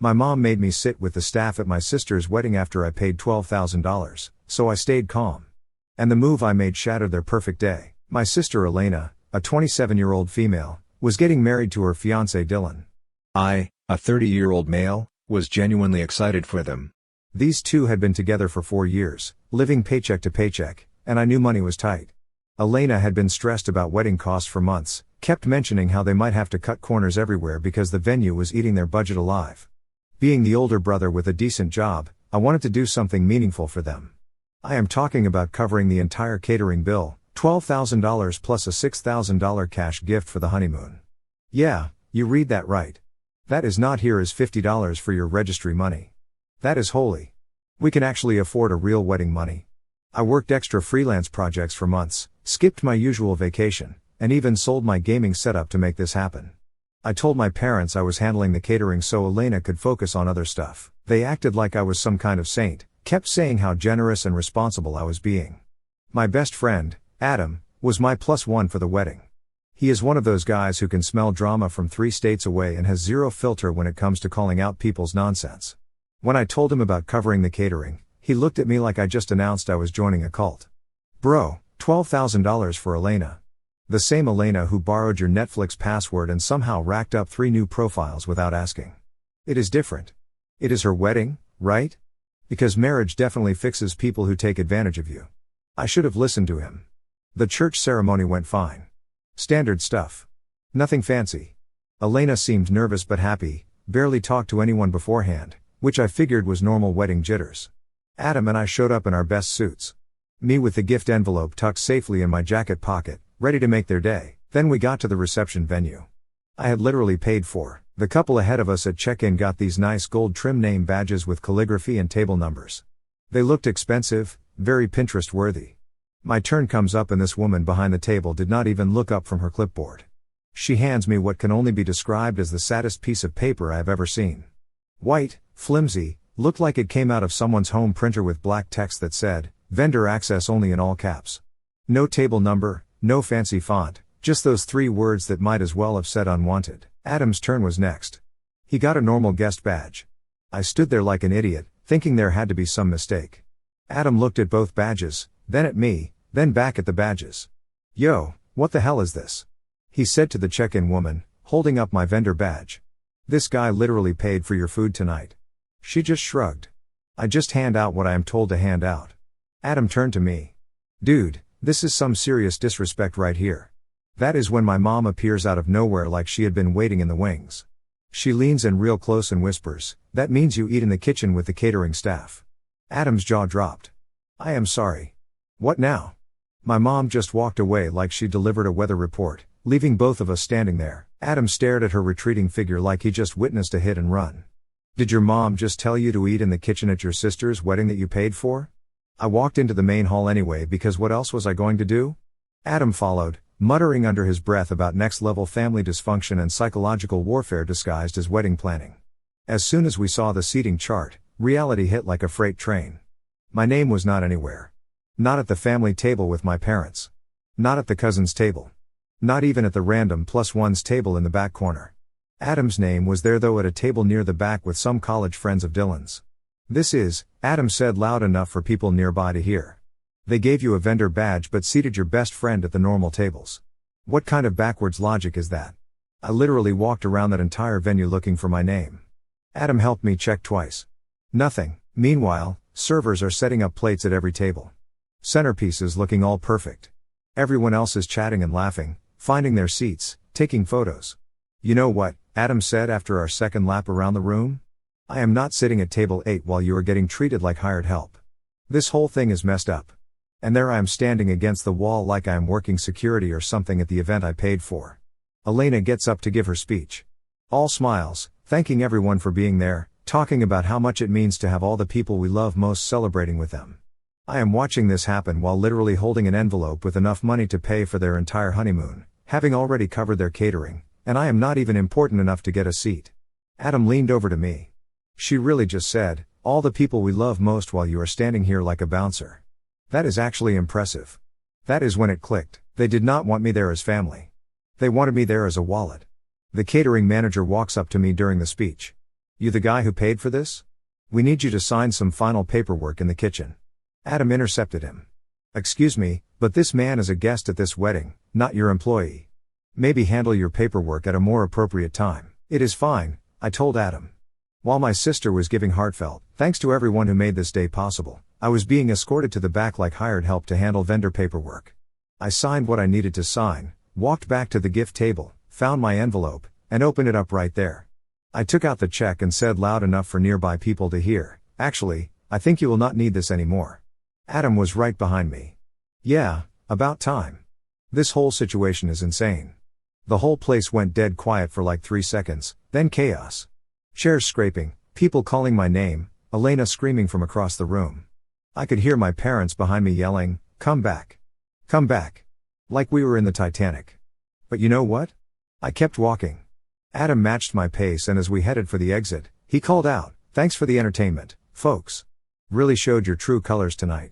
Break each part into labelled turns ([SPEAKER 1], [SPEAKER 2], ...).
[SPEAKER 1] My mom made me sit with the staff at my sister's wedding after I paid $12,000, so I stayed calm. And the move I made shattered their perfect day. My sister Elena, a 27-year-old female, was getting married to her fiancé Dylan. I, a 30-year-old male, was genuinely excited for them. These two had been together for 4 years, living paycheck to paycheck, and I knew money was tight. Elena had been stressed about wedding costs for months, kept mentioning how they might have to cut corners everywhere because the venue was eating their budget alive. Being the older brother with a decent job, I wanted to do something meaningful for them. I am talking about covering the entire catering bill, $12,000 plus a $6,000 cash gift for the honeymoon. Yeah, you read that right. That is not here as $50 for your registry money. That is holy. We can actually afford a real wedding money. I worked extra freelance projects for months, skipped my usual vacation, and even sold my gaming setup to make this happen. I told my parents I was handling the catering so Elena could focus on other stuff. They acted like I was some kind of saint, kept saying how generous and responsible I was being. My best friend, Adam, was my +1 for the wedding. He is one of those guys who can smell drama from 3 states away and has zero filter when it comes to calling out people's nonsense. When I told him about covering the catering, he looked at me like I just announced I was joining a cult. Bro, $12,000 for Elena. The same Elena who borrowed your Netflix password and somehow racked up 3 new profiles without asking. It is different. It is her wedding, right? Because marriage definitely fixes people who take advantage of you. I should have listened to him. The church ceremony went fine. Standard stuff. Nothing fancy. Elena seemed nervous but happy, barely talked to anyone beforehand, which I figured was normal wedding jitters. Adam and I showed up in our best suits. Me with the gift envelope tucked safely in my jacket pocket, ready to make their day. Then we got to the reception venue. I had literally paid for. The couple ahead of us at check-in got these nice gold trim name badges with calligraphy and table numbers. They looked expensive, very Pinterest-worthy. My turn comes up and this woman behind the table did not even look up from her clipboard. She hands me what can only be described as the saddest piece of paper I have ever seen. White, flimsy, looked like it came out of someone's home printer with black text that said, "Vendor access only" in all caps. No table number, no fancy font, just those 3 words that might as well have said unwanted. Adam's turn was next. He got a normal guest badge. I stood there like an idiot, thinking there had to be some mistake. Adam looked at both badges, then at me, then back at the badges. "Yo, what the hell is this?" he said to the check-in woman, holding up my vendor badge. "This guy literally paid for your food tonight." She just shrugged. "I just hand out what I am told to hand out." Adam turned to me. "Dude, this is some serious disrespect right here." That is when my mom appears out of nowhere like she had been waiting in the wings. She leans in real close and whispers, "That means you eat in the kitchen with the catering staff." Adam's jaw dropped. "I am sorry." "What now?" My mom just walked away like she delivered a weather report, leaving both of us standing there. Adam stared at her retreating figure like he just witnessed a hit and run. "Did your mom just tell you to eat in the kitchen at your sister's wedding that you paid for?" I walked into the main hall anyway because what else was I going to do? Adam followed, muttering under his breath about next-level family dysfunction and psychological warfare disguised as wedding planning. As soon as we saw the seating chart, reality hit like a freight train. My name was not anywhere. Not at the family table with my parents. Not at the cousins' table. Not even at the random +1's table in the back corner. Adam's name was there though at a table near the back with some college friends of Dylan's. "This is," Adam said loud enough for people nearby to hear. "They gave you a vendor badge but seated your best friend at the normal tables. What kind of backwards logic is that?" I literally walked around that entire venue looking for my name. Adam helped me check twice. Nothing. Meanwhile, servers are setting up plates at every table. Centerpieces looking all perfect. Everyone else is chatting and laughing, finding their seats, taking photos. "You know what?" Adam said after our second lap around the room. "I am not sitting at table 8 while you are getting treated like hired help. This whole thing is messed up." And there I am standing against the wall like I am working security or something at the event I paid for. Elena gets up to give her speech. All smiles, thanking everyone for being there, talking about how much it means to have all the people we love most celebrating with them. I am watching this happen while literally holding an envelope with enough money to pay for their entire honeymoon, having already covered their catering, and I am not even important enough to get a seat. Adam leaned over to me. "She really just said, all the people we love most while you are standing here like a bouncer. That is actually impressive." That is when it clicked. They did not want me there as family. They wanted me there as a wallet. The catering manager walks up to me during the speech. You the guy who paid for this? We need you to sign some final paperwork in the kitchen. Adam intercepted him. Excuse me, but this man is a guest at this wedding, not your employee. Maybe handle your paperwork at a more appropriate time. It is fine, I told Adam. While my sister was giving heartfelt thanks to everyone who made this day possible, I was being escorted to the back like hired help to handle vendor paperwork. I signed what I needed to sign, walked back to the gift table, found my envelope, and opened it up right there. I took out the check and said loud enough for nearby people to hear, "Actually, I think you will not need this anymore." Adam was right behind me. Yeah, about time. This whole situation is insane. The whole place went dead quiet for like 3 seconds, then chaos. Chairs scraping, people calling my name, Elena screaming from across the room. I could hear my parents behind me yelling, "Come back. Come back." Like we were in the Titanic. But you know what? I kept walking. Adam matched my pace, and as we headed for the exit, he called out, "Thanks for the entertainment, folks. Really showed your true colors tonight."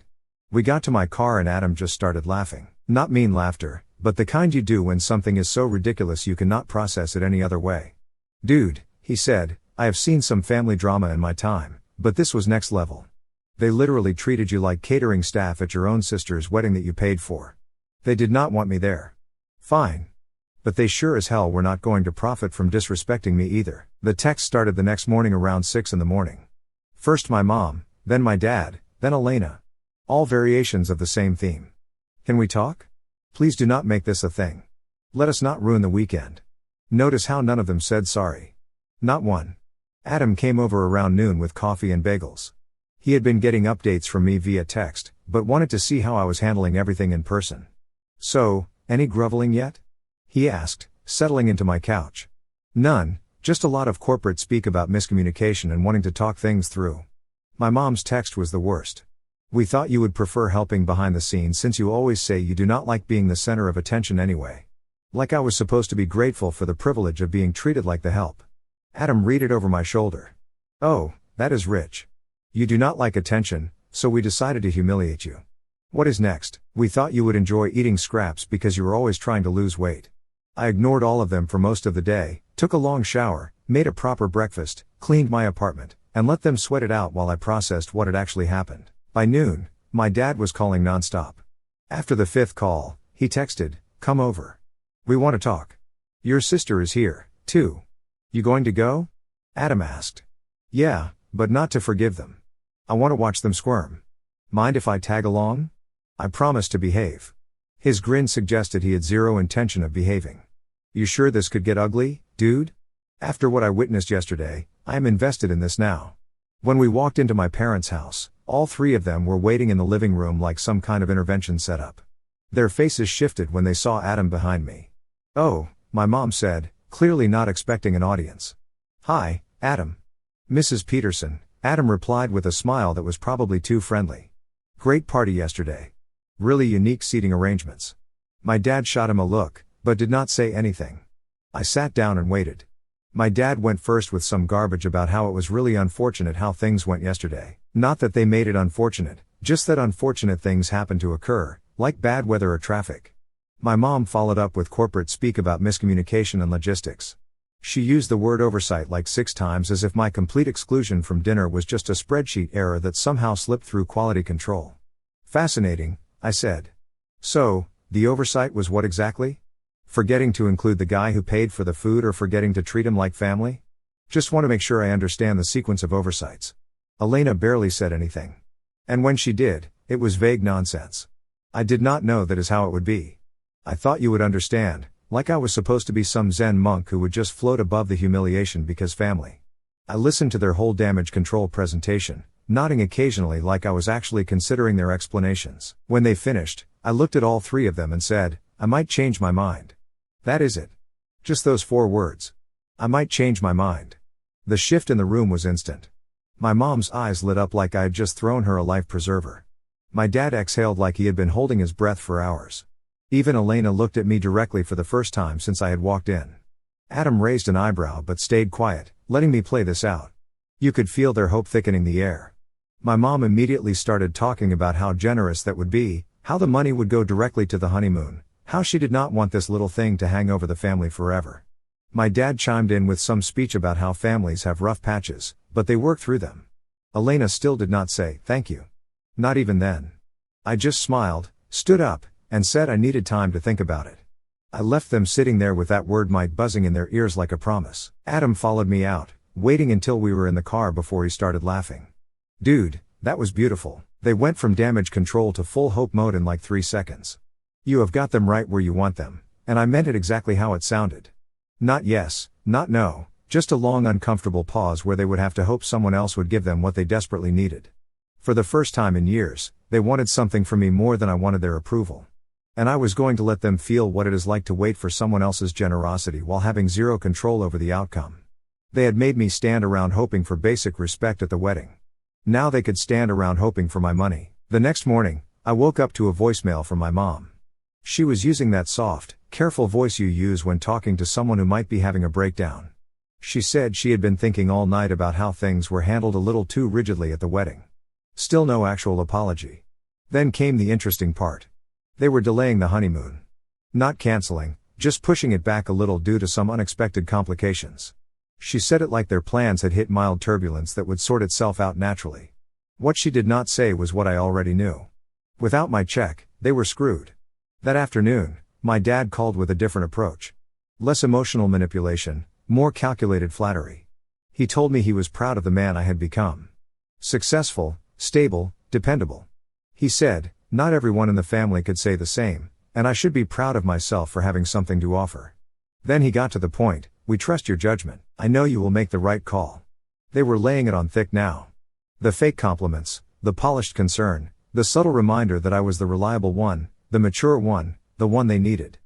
[SPEAKER 1] We got to my car and Adam just started laughing. Not mean laughter, but the kind you do when something is so ridiculous you cannot process it any other way. "Dude," he said, "I have seen some family drama in my time, but this was next level. They literally treated you like catering staff at your own sister's wedding that you paid for. They did not want me there. Fine. But they sure as hell were not going to profit from disrespecting me either." The text started the next morning around 6 in the morning. First my mom, then my dad, then Elena. All variations of the same theme. "Can we talk? Please do not make this a thing. Let us not ruin the weekend." Notice how none of them said sorry. Not one. Adam came over around noon with coffee and bagels. He had been getting updates from me via text, but wanted to see how I was handling everything in person. "So, any groveling yet?" he asked, settling into my couch. "None, just a lot of corporate speak about miscommunication and wanting to talk things through." My mom's text was the worst. "We thought you would prefer helping behind the scenes since you always say you do not like being the center of attention anyway." Like I was supposed to be grateful for the privilege of being treated like the help. Adam read it over my shoulder. "Oh, that is rich. You do not like attention, so we decided to humiliate you. What is next? We thought you would enjoy eating scraps because you were always trying to lose weight." I ignored all of them for most of the day, took a long shower, made a proper breakfast, cleaned my apartment, and let them sweat it out while I processed what had actually happened. By noon, my dad was calling nonstop. After the 5th call, he texted, "Come over. We want to talk. Your sister is here, too. You going to go?" Adam asked. "Yeah, but not to forgive them. I want to watch them squirm. Mind if I tag along?" I promised to behave. His grin suggested he had zero intention of behaving. "You sure this could get ugly, dude? After what I witnessed yesterday, I am invested in this now." When we walked into my parents' house, all 3 of them were waiting in the living room like some kind of intervention setup. Their faces shifted when they saw Adam behind me. "Oh," my mom said, clearly not expecting an audience. "Hi, Adam." "Mrs. Peterson," Adam replied with a smile that was probably too friendly. "Great party yesterday. Really unique seating arrangements." My dad shot him a look, but did not say anything. I sat down and waited. My dad went first with some garbage about how it was really unfortunate how things went yesterday. Not that they made it unfortunate, just that unfortunate things happened to occur, like bad weather or traffic. My mom followed up with corporate speak about miscommunication and logistics. She used the word oversight like 6 times as if my complete exclusion from dinner was just a spreadsheet error that somehow slipped through quality control. "Fascinating," I said. "So, the oversight was what exactly? Forgetting to include the guy who paid for the food or forgetting to treat him like family? Just want to make sure I understand the sequence of oversights." Elena barely said anything. And when she did, it was vague nonsense. "I did not know that is how it would be. I thought you would understand, like I was supposed to be some Zen monk who would just float above the humiliation because family." I listened to their whole damage control presentation, nodding occasionally like I was actually considering their explanations. When they finished, I looked at all 3 of them and said, "I might change my mind." That is it. Just those 4 words. I might change my mind. The shift in the room was instant. My mom's eyes lit up like I had just thrown her a life preserver. My dad exhaled like he had been holding his breath for hours. Even Elena looked at me directly for the first time since I had walked in. Adam raised an eyebrow but stayed quiet, letting me play this out. You could feel their hope thickening the air. My mom immediately started talking about how generous that would be, how the money would go directly to the honeymoon, how she did not want this little thing to hang over the family forever. My dad chimed in with some speech about how families have rough patches, but they work through them. Elena still did not say, "Thank you." Not even then. I just smiled, stood up, and said I needed time to think about it. I left them sitting there with that word might buzzing in their ears like a promise. Adam followed me out, waiting until we were in the car before he started laughing. "Dude, that was beautiful. They went from damage control to full hope mode in like 3 seconds. You have got them right where you want them," and I meant it exactly how it sounded. Not yes, not no, just a long uncomfortable pause where they would have to hope someone else would give them what they desperately needed. For the first time in years, they wanted something from me more than I wanted their approval. And I was going to let them feel what it is like to wait for someone else's generosity while having zero control over the outcome. They had made me stand around hoping for basic respect at the wedding. Now they could stand around hoping for my money. The next morning, I woke up to a voicemail from my mom. She was using that soft, careful voice you use when talking to someone who might be having a breakdown. She said she had been thinking all night about how things were handled a little too rigidly at the wedding. Still no actual apology. Then came the interesting part. They were delaying the honeymoon. Not canceling, just pushing it back a little due to some unexpected complications. She said it like their plans had hit mild turbulence that would sort itself out naturally. What she did not say was what I already knew. Without my check, they were screwed. That afternoon, my dad called with a different approach. Less emotional manipulation, more calculated flattery. He told me he was proud of the man I had become. Successful, stable, dependable. He said, not everyone in the family could say the same, and I should be proud of myself for having something to offer. Then he got to the point, "We trust your judgment. I know you will make the right call." They were laying it on thick now. The fake compliments, the polished concern, the subtle reminder that I was the reliable one, the mature one, the one they needed.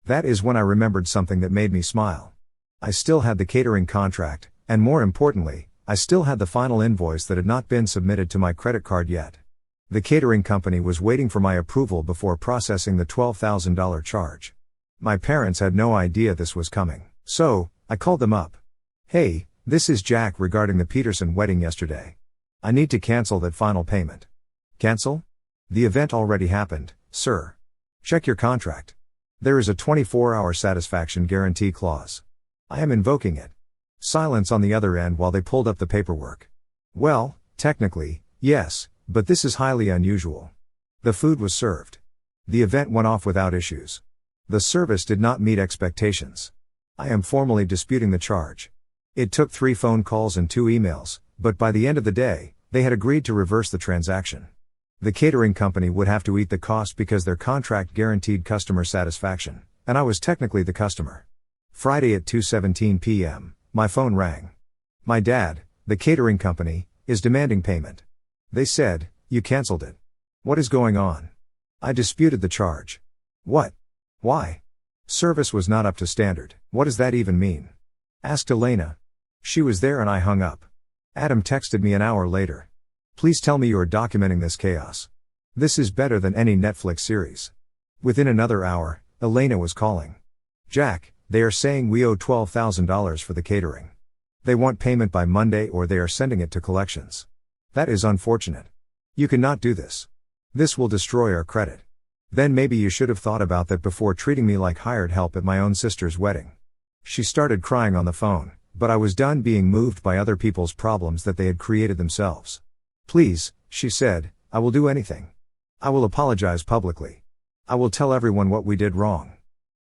[SPEAKER 1] That is when I remembered something that made me smile. I still had the catering contract, and more importantly, I still had the final invoice that had not been submitted to my credit card yet. The catering company was waiting for my approval before processing the $12,000 charge. My parents had no idea this was coming, so I called them up. "Hey, this is Jack regarding the Peterson wedding yesterday. I need to cancel that final payment." "Cancel? The event already happened, sir. Check your contract. There is a 24-hour satisfaction guarantee clause. I am invoking it." Silence on the other end while they pulled up the paperwork. "Well, technically, yes, but this is highly unusual." The food was served. The event went off without issues. The service did not meet expectations. I am formally disputing the charge. It took 3 phone calls and 2 emails, but by the end of the day, they had agreed to reverse the transaction. The catering company would have to eat the cost because their contract guaranteed customer satisfaction, and I was technically the customer. Friday at 2:17 p.m., my phone rang. My dad, the catering company, is demanding payment. They said, "You canceled it. What is going on?" I disputed the charge. "What? Why? Service was not up to standard." "What does that even mean?" asked Elena. She was there and I hung up. Adam texted me an hour later. "Please tell me you are documenting this chaos. This is better than any Netflix series." Within another hour, Elena was calling. "Jack, they are saying we owe $12,000 for the catering. They want payment by Monday or they are sending it to collections. That is unfortunate. You cannot do this. This will destroy our credit. Then maybe you should have thought about that before treating me like hired help at my own sister's wedding." She started crying on the phone, but I was done being moved by other people's problems that they had created themselves. "Please," she said, "I will do anything. I will apologize publicly. I will tell everyone what we did wrong."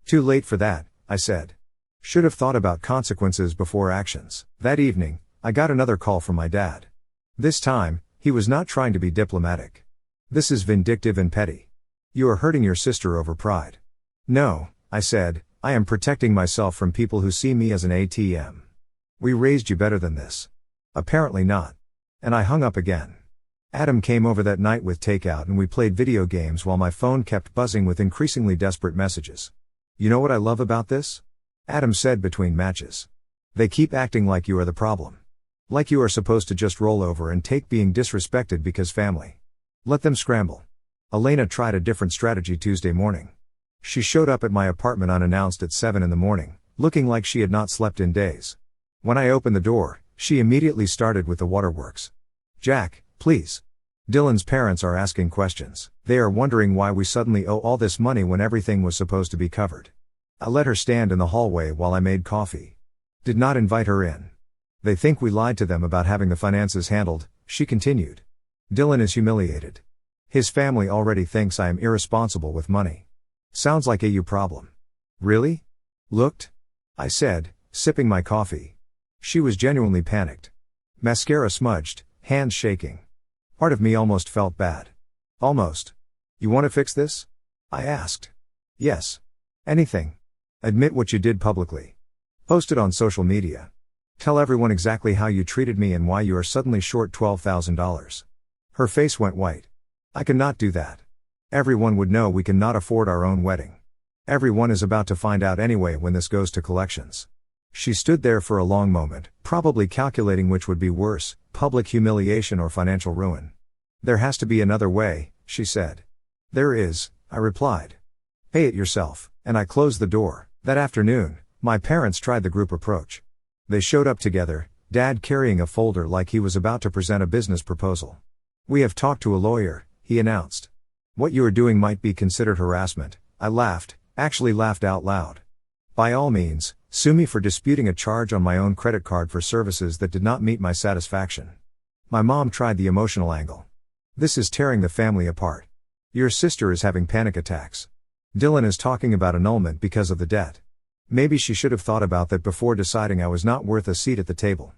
[SPEAKER 1] "Too late for that," I said. "Should have thought about consequences before actions." That evening, I got another call from my dad. This time, he was not trying to be diplomatic. "This is vindictive and petty. You are hurting your sister over pride." "No," I said, "I am protecting myself from people who see me as an ATM. We raised you better than this." "Apparently not." And I hung up again. Adam came over that night with takeout and we played video games while my phone kept buzzing with increasingly desperate messages. "You know what I love about this?" Adam said between matches. "They keep acting like you are the problem. Like you are supposed to just roll over and take being disrespected because family. Let them scramble." Elena tried a different strategy Tuesday morning. She showed up at my apartment unannounced at 7 in the morning, looking like she had not slept in days. When I opened the door, she immediately started with the waterworks. "Jack, please. Dylan's parents are asking questions. They are wondering why we suddenly owe all this money when everything was supposed to be covered." I let her stand in the hallway while I made coffee. Did not invite her in. They think we lied to them about having the finances handled, she continued. Dylan is humiliated. His family already thinks I am irresponsible with money. Sounds like a you problem. Really? Looked? I said, sipping my coffee. She was genuinely panicked. Mascara smudged, hands shaking. Part of me almost felt bad. Almost. You want to fix this? I asked. Yes. Anything. Admit what you did publicly. Post it on social media. Tell everyone exactly how you treated me and why you are suddenly short $12,000. Her face went white. I cannot do that. Everyone would know we cannot afford our own wedding. Everyone is about to find out anyway when this goes to collections. She stood there for a long moment, probably calculating which would be worse, public humiliation or financial ruin. There has to be another way, she said. There is, I replied. Pay it yourself, and I closed the door. That afternoon, my parents tried the group approach. They showed up together, Dad carrying a folder like he was about to present a business proposal. We have talked to a lawyer, he announced. What you are doing might be considered harassment. I laughed, actually laughed out loud. By all means, sue me for disputing a charge on my own credit card for services that did not meet my satisfaction. My mom tried the emotional angle. This is tearing the family apart. Your sister is having panic attacks. Dylan is talking about annulment because of the debt. Maybe she should have thought about that before deciding I was not worth a seat at the table.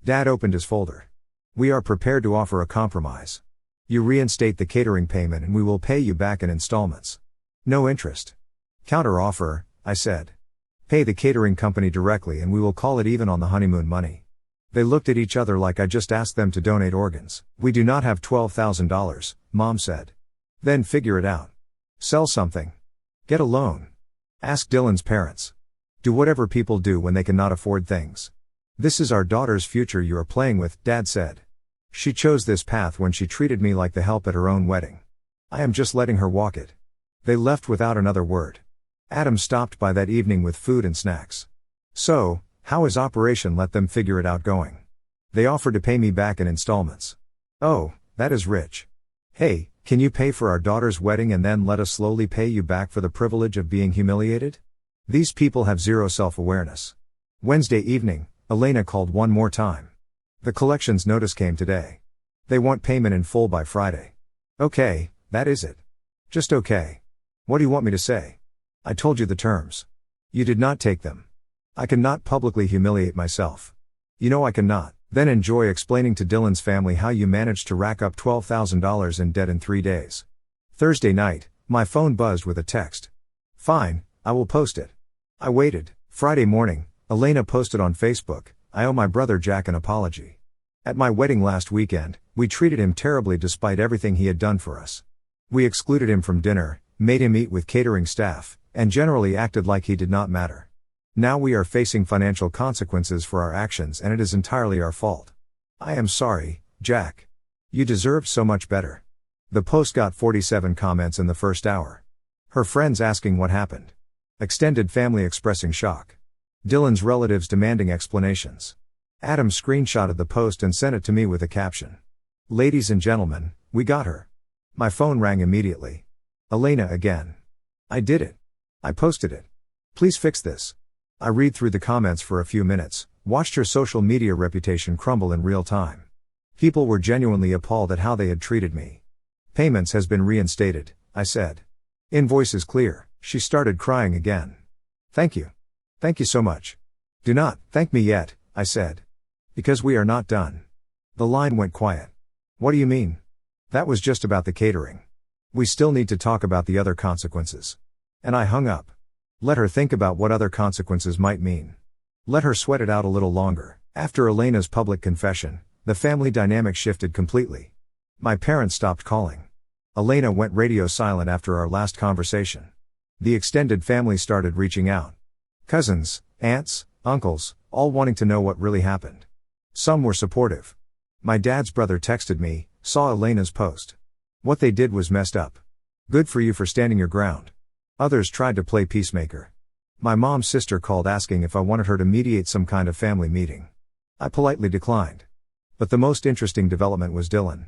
[SPEAKER 1] Dad opened his folder. We are prepared to offer a compromise. You reinstate the catering payment and we will pay you back in installments. No interest. Counter offer, I said. Pay the catering company directly and we will call it even on the honeymoon money. They looked at each other like I just asked them to donate organs. We do not have $12,000, Mom said. Then figure it out. Sell something. Get a loan. Ask Dylan's parents. Do whatever people do when they cannot afford things. This is our daughter's future you are playing with, Dad said. She chose this path when she treated me like the help at her own wedding. I am just letting her walk it. They left without another word. Adam stopped by that evening with food and snacks. So, how is Operation Let Them Figure It Out going? They offered to pay me back in installments. Oh, that is rich. Hey, can you pay for our daughter's wedding and then let us slowly pay you back for the privilege of being humiliated? These people have zero self-awareness. Wednesday evening, Elena called one more time. The collections notice came today. They want payment in full by Friday. Okay, that is it. Just okay. What do you want me to say? I told you the terms. You did not take them. I cannot publicly humiliate myself. You know I cannot. Then enjoy explaining to Dylan's family how you managed to rack up $12,000 in debt in 3 days. Thursday night, my phone buzzed with a text. Fine, I will post it. I waited. Friday morning, Elena posted on Facebook, I owe my brother Jack an apology. At my wedding last weekend, we treated him terribly despite everything he had done for us. We excluded him from dinner, made him eat with catering staff, and generally acted like he did not matter. Now we are facing financial consequences for our actions and it is entirely our fault. I am sorry, Jack. You deserved so much better. The post got 47 comments in the first hour. Her friends asking what happened. Extended family expressing shock. Dylan's relatives demanding explanations. Adam screenshotted the post and sent it to me with a caption. Ladies and gentlemen, we got her. My phone rang immediately. Elena again. I did it. I posted it. Please fix this. I read through the comments for a few minutes, watched her social media reputation crumble in real time. People were genuinely appalled at how they had treated me. Payments has been reinstated, I said. Invoice is clear. She started crying again. Thank you. Thank you so much. Do not thank me yet, I said. Because we are not done. The line went quiet. What do you mean? That was just about the catering. We still need to talk about the other consequences. And I hung up. Let her think about what other consequences might mean. Let her sweat it out a little longer. After Elena's public confession, the family dynamic shifted completely. My parents stopped calling. Elena went radio silent after our last conversation. The extended family started reaching out. Cousins, aunts, uncles, all wanting to know what really happened. Some were supportive. My dad's brother texted me, saw Elena's post. What they did was messed up. Good for you for standing your ground. Others tried to play peacemaker. My mom's sister called asking if I wanted her to mediate some kind of family meeting. I politely declined. But the most interesting development was Dylan.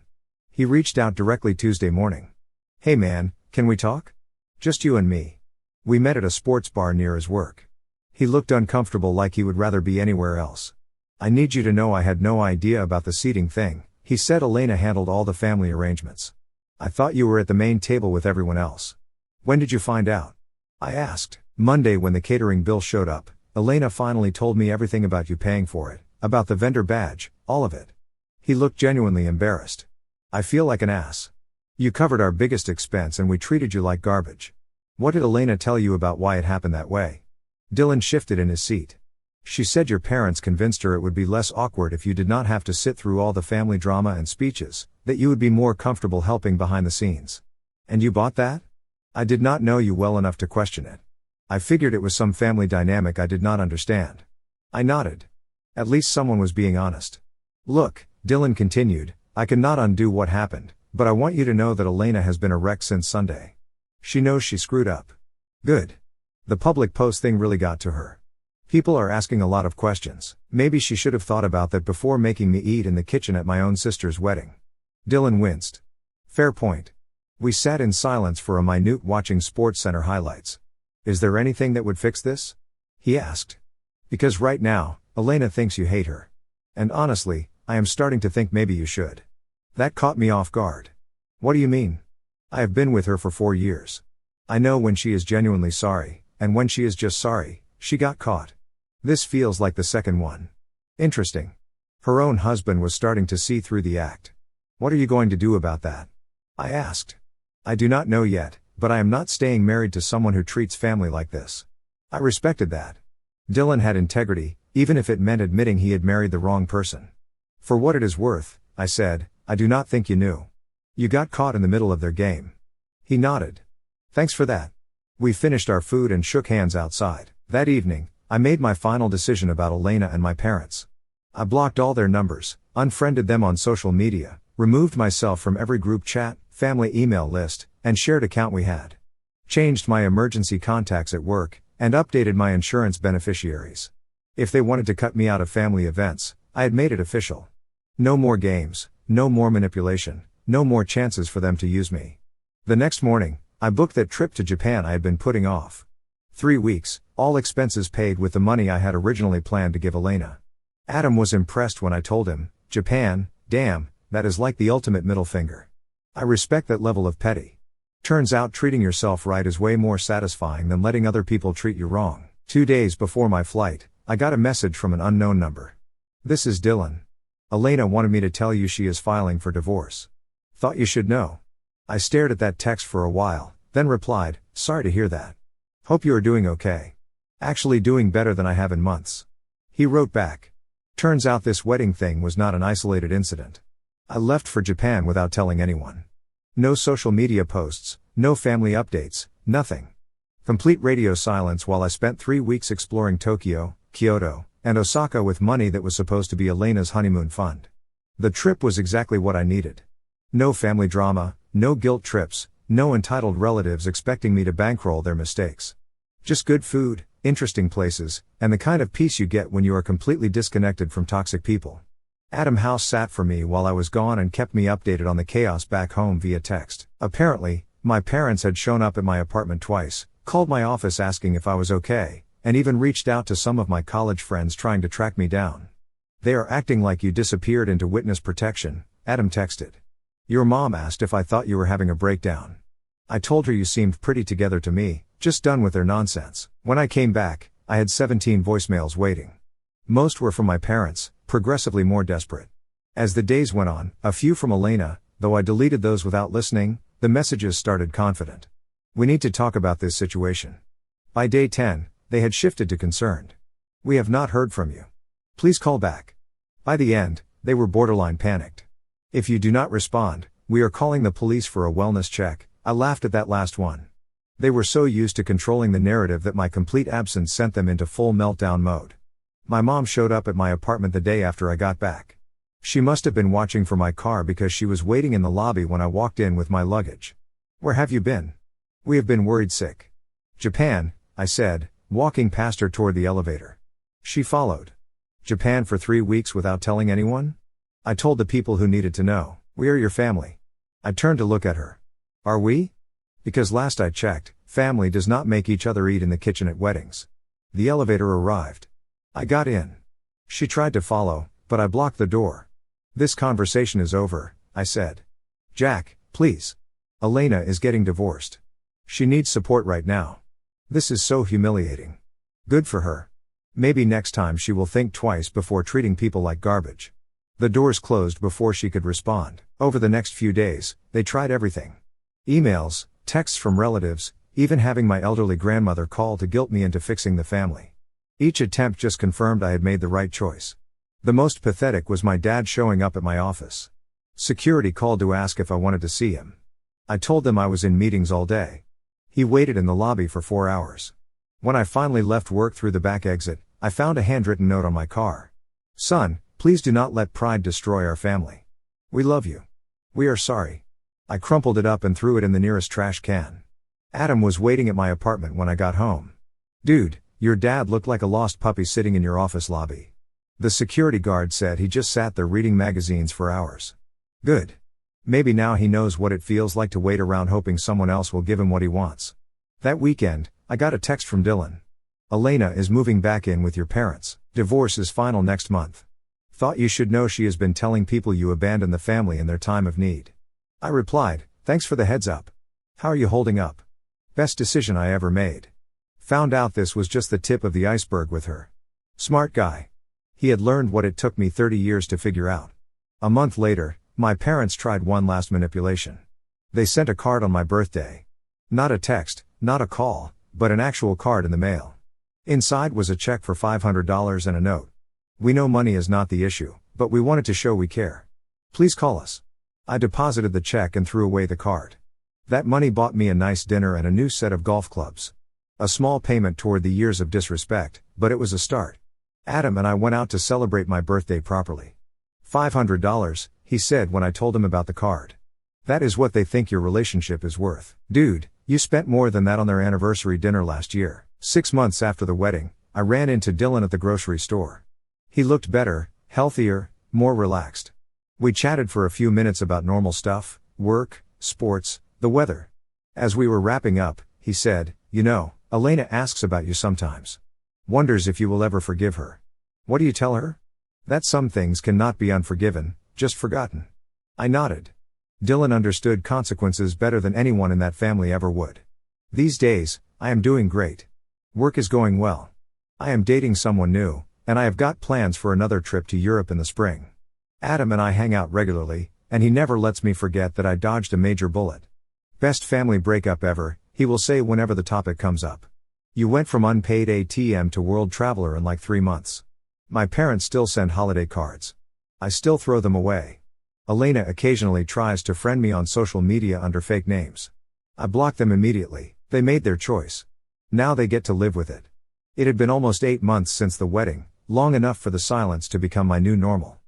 [SPEAKER 1] He reached out directly Tuesday morning. Hey man, can we talk? Just you and me. We met at a sports bar near his work. He looked uncomfortable, like he would rather be anywhere else. I need you to know I had no idea about the seating thing, he said. Elena handled all the family arrangements. I thought you were at the main table with everyone else. When did you find out? I asked. Monday, when the catering bill showed up. Elena finally told me everything about you paying for it, about the vendor badge, all of it. He looked genuinely embarrassed. I feel like an ass. You covered our biggest expense and we treated you like garbage. What did Elena tell you about why it happened that way? Dylan shifted in his seat. She said your parents convinced her it would be less awkward if you did not have to sit through all the family drama and speeches, that you would be more comfortable helping behind the scenes. And you bought that? I did not know you well enough to question it. I figured it was some family dynamic I did not understand. I nodded. At least someone was being honest. Look, Dylan continued, I cannot undo what happened, but I want you to know that Elena has been a wreck since Sunday. She knows she screwed up. Good. The public post thing really got to her. People are asking a lot of questions. Maybe she should have thought about that before making me eat in the kitchen at my own sister's wedding. Dylan winced. Fair point. We sat in silence for a minute watching SportsCenter highlights. Is there anything that would fix this? He asked. Because right now, Elena thinks you hate her. And honestly, I am starting to think maybe you should. That caught me off guard. What do you mean? I have been with her for 4 years. I know when she is genuinely sorry, and when she is just sorry. She got caught. This feels like the second one. Interesting. Her own husband was starting to see through the act. What are you going to do about that? I asked. I do not know yet, but I am not staying married to someone who treats family like this. I respected that. Dylan had integrity, even if it meant admitting he had married the wrong person. For what it is worth, I said, I do not think you knew. You got caught in the middle of their game. He nodded. Thanks for that. We finished our food and shook hands outside. That evening, I made my final decision about Elena and my parents. I blocked all their numbers, unfriended them on social media, removed myself from every group chat, family email list, and shared account we had. Changed my emergency contacts at work, and updated my insurance beneficiaries. If they wanted to cut me out of family events, I had made it official. No more games, no more manipulation, no more chances for them to use me. The next morning, I booked that trip to Japan I had been putting off. 3 weeks, all expenses paid with the money I had originally planned to give Elena. Adam was impressed when I told him, Japan, damn, that is like the ultimate middle finger. I respect that level of petty. Turns out treating yourself right is way more satisfying than letting other people treat you wrong. 2 days before my flight, I got a message from an unknown number. This is Dylan. Elena wanted me to tell you she is filing for divorce. Thought you should know. I stared at that text for a while, then replied, sorry to hear that. Hope you are doing okay. Actually doing better than I have in months. He wrote back. Turns out this wedding thing was not an isolated incident. I left for Japan without telling anyone. No social media posts, no family updates, nothing. Complete radio silence while I spent 3 weeks exploring Tokyo, Kyoto, and Osaka with money that was supposed to be Elena's honeymoon fund. The trip was exactly what I needed. No family drama, no guilt trips, no entitled relatives expecting me to bankroll their mistakes. Just good food, interesting places, and the kind of peace you get when you are completely disconnected from toxic people. Adam House sat for me while I was gone and kept me updated on the chaos back home via text. Apparently, my parents had shown up at my apartment twice, called my office asking if I was okay, and even reached out to some of my college friends trying to track me down. They are acting like you disappeared into witness protection, Adam texted. Your mom asked if I thought you were having a breakdown. I told her you seemed pretty together to me, just done with their nonsense. When I came back, I had 17 voicemails waiting. Most were from my parents, progressively more desperate. As the days went on, a few from Elena, though I deleted those without listening, the messages started confident. We need to talk about this situation. By day 10, they had shifted to concerned. We have not heard from you. Please call back. By the end, they were borderline panicked. If you do not respond, we are calling the police for a wellness check. I laughed at that last one. They were so used to controlling the narrative that my complete absence sent them into full meltdown mode. My mom showed up at my apartment the day after I got back. She must have been watching for my car because she was waiting in the lobby when I walked in with my luggage. Where have you been? We have been worried sick. Japan, I said, walking past her toward the elevator. She followed. Japan for 3 weeks without telling anyone? I told the people who needed to know. We are your family. I turned to look at her. Are we? Because last I checked, family does not make each other eat in the kitchen at weddings. The elevator arrived. I got in. She tried to follow, but I blocked the door. "This conversation is over," I said. "Jack, please. Elena is getting divorced. She needs support right now. This is so humiliating." Good for her. Maybe next time she will think twice before treating people like garbage. The doors closed before she could respond. Over the next few days, they tried everything. Emails, texts from relatives, even having my elderly grandmother call to guilt me into fixing the family. Each attempt just confirmed I had made the right choice. The most pathetic was my dad showing up at my office. Security called to ask if I wanted to see him. I told them I was in meetings all day. He waited in the lobby for 4 hours. When I finally left work through the back exit, I found a handwritten note on my car. "Son, please do not let pride destroy our family. We love you. We are sorry." I crumpled it up and threw it in the nearest trash can. Adam was waiting at my apartment when I got home. "Dude, your dad looked like a lost puppy sitting in your office lobby." The security guard said he just sat there reading magazines for hours. Good. Maybe now he knows what it feels like to wait around hoping someone else will give him what he wants. That weekend, I got a text from Dylan. "Elena is moving back in with your parents. Divorce is final next month. Thought you should know she has been telling people you abandoned the family in their time of need." I replied, "Thanks for the heads up. How are you holding up?" Best decision I ever made. Found out this was just the tip of the iceberg with her. Smart guy. He had learned what it took me 30 years to figure out. A month later, my parents tried one last manipulation. They sent a card on my birthday. Not a text, not a call, but an actual card in the mail. Inside was a check for $500 and a note. "We know money is not the issue, but we wanted to show we care. Please call us." I deposited the check and threw away the card. That money bought me a nice dinner and a new set of golf clubs. A small payment toward the years of disrespect, but it was a start. Adam and I went out to celebrate my birthday properly. $500, he said when I told him about the card. "That is what they think your relationship is worth." Dude, you spent more than that on their anniversary dinner last year. 6 months after the wedding, I ran into Dylan at the grocery store. He looked better, healthier, more relaxed. We chatted for a few minutes about normal stuff, work, sports, the weather. As we were wrapping up, he said, "You know, Elena asks about you sometimes. Wonders if you will ever forgive her." "What do you tell her?" "That some things cannot be unforgiven, just forgotten." I nodded. Dylan understood consequences better than anyone in that family ever would. These days, I am doing great. Work is going well. I am dating someone new, and I have got plans for another trip to Europe in the spring. Adam and I hang out regularly, and he never lets me forget that I dodged a major bullet. Best family breakup ever, he will say whenever the topic comes up. You went from unpaid ATM to world traveler in like 3 months. My parents still send holiday cards. I still throw them away. Elena occasionally tries to friend me on social media under fake names. I block them immediately. They made their choice. Now they get to live with it. It had been almost 8 months since the wedding, long enough for the silence to become my new normal.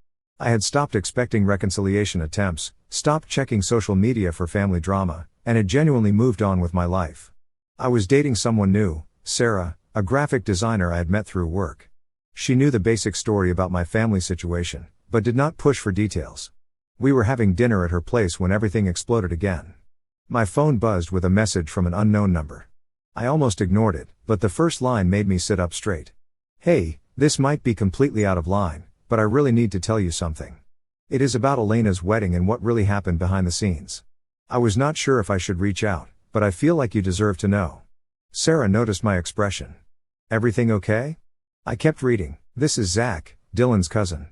[SPEAKER 1] I had stopped expecting reconciliation attempts, stopped checking social media for family drama, and had genuinely moved on with my life. I was dating someone new, Sarah, a graphic designer I had met through work. She knew the basic story about my family situation, but did not push for details. We were having dinner at her place when everything exploded again. My phone buzzed with a message from an unknown number. I almost ignored it, but the first line made me sit up straight. "Hey, this might be completely out of line, but I really need to tell you something. It is about Elena's wedding and what really happened behind the scenes. I was not sure if I should reach out, but I feel like you deserve to know." Sarah noticed my expression. "Everything okay?" I kept reading. "This is Zach, Dylan's cousin.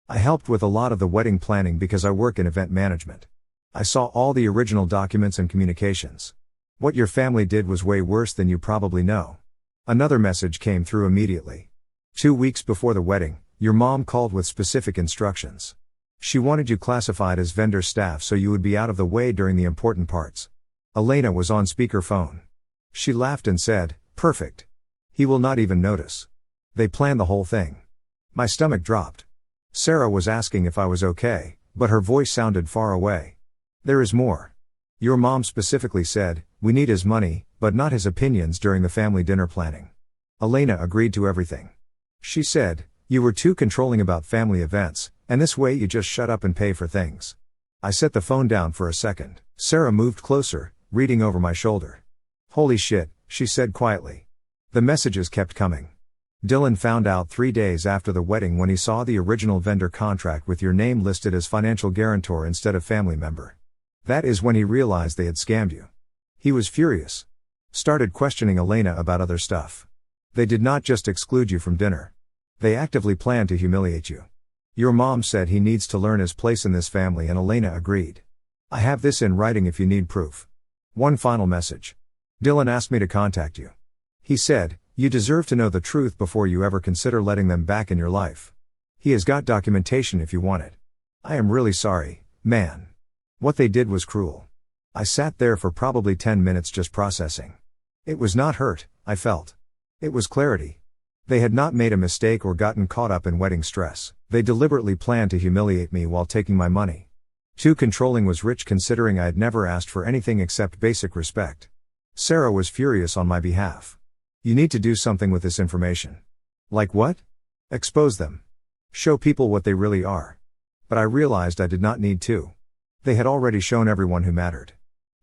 [SPEAKER 1] I helped with a lot of the wedding planning because I work in event management. I saw all the original documents and communications. What your family did was way worse than you probably know." Another message came through immediately. 2 weeks before the wedding, your mom called with specific instructions. She wanted you classified as vendor staff so you would be out of the way during the important parts. Elena was on speakerphone. She laughed and said, "Perfect. He will not even notice. They planned the whole thing." My stomach dropped. Sarah was asking if I was okay, but her voice sounded far away. "There is more. Your mom specifically said, we need his money, but not his opinions during the family dinner planning." Elena agreed to everything. She said, "You were too controlling about family events, and this way you just shut up and pay for things." I set the phone down for a second. Sarah moved closer, reading over my shoulder. "Holy shit," she said quietly. The messages kept coming. Dylan found out 3 days after the wedding when he saw the original vendor contract with your name listed as financial guarantor instead of family member. That is when he realized they had scammed you. He was furious. Started questioning Elena about other stuff. They did not just exclude you from dinner. They actively planned to humiliate you. Your mom said he needs to learn his place in this family and Elena agreed. I have this in writing if you need proof. One final message. Dylan asked me to contact you. He said, you deserve to know the truth before you ever consider letting them back in your life. He has got documentation if you want it. I am really sorry, man. What they did was cruel. I sat there for probably 10 minutes just processing. It was not hurt, I felt. It was clarity. They had not made a mistake or gotten caught up in wedding stress. They deliberately planned to humiliate me while taking my money. Too controlling was rich considering I had never asked for anything except basic respect. Sarah was furious on my behalf. You need to do something with this information. Like what? Expose them. Show people what they really are. But I realized I did not need to. They had already shown everyone who mattered.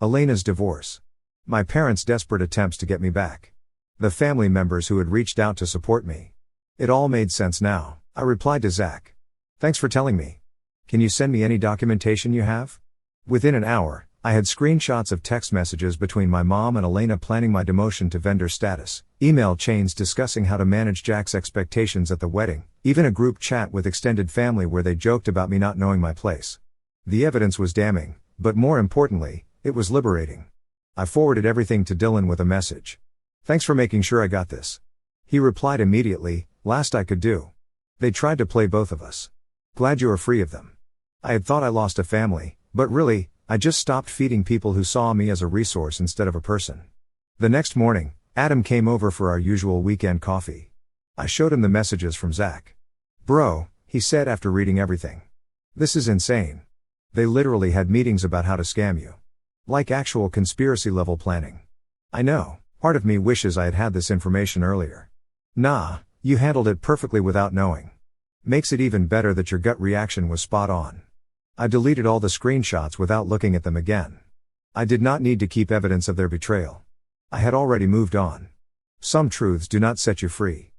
[SPEAKER 1] Elena's divorce. My parents' desperate attempts to get me back. The family members who had reached out to support me. It all made sense now. I replied to Zach. Thanks for telling me. Can you send me any documentation you have? Within an hour, I had screenshots of text messages between my mom and Elena planning my demotion to vendor status, email chains discussing how to manage Jack's expectations at the wedding, even a group chat with extended family where they joked about me not knowing my place. The evidence was damning, but more importantly, it was liberating. I forwarded everything to Dylan with a message. Thanks for making sure I got this. He replied immediately, last I could do. They tried to play both of us. Glad you are free of them. I had thought I lost a family, but really, I just stopped feeding people who saw me as a resource instead of a person. The next morning, Adam came over for our usual weekend coffee. I showed him the messages from Zach. Bro, he said after reading everything. This is insane. They literally had meetings about how to scam you. Like actual conspiracy level planning. I know, part of me wishes I had had this information earlier. Nah, you handled it perfectly without knowing. Makes it even better that your gut reaction was spot on. I deleted all the screenshots without looking at them again. I did not need to keep evidence of their betrayal. I had already moved on. Some truths do not set you free.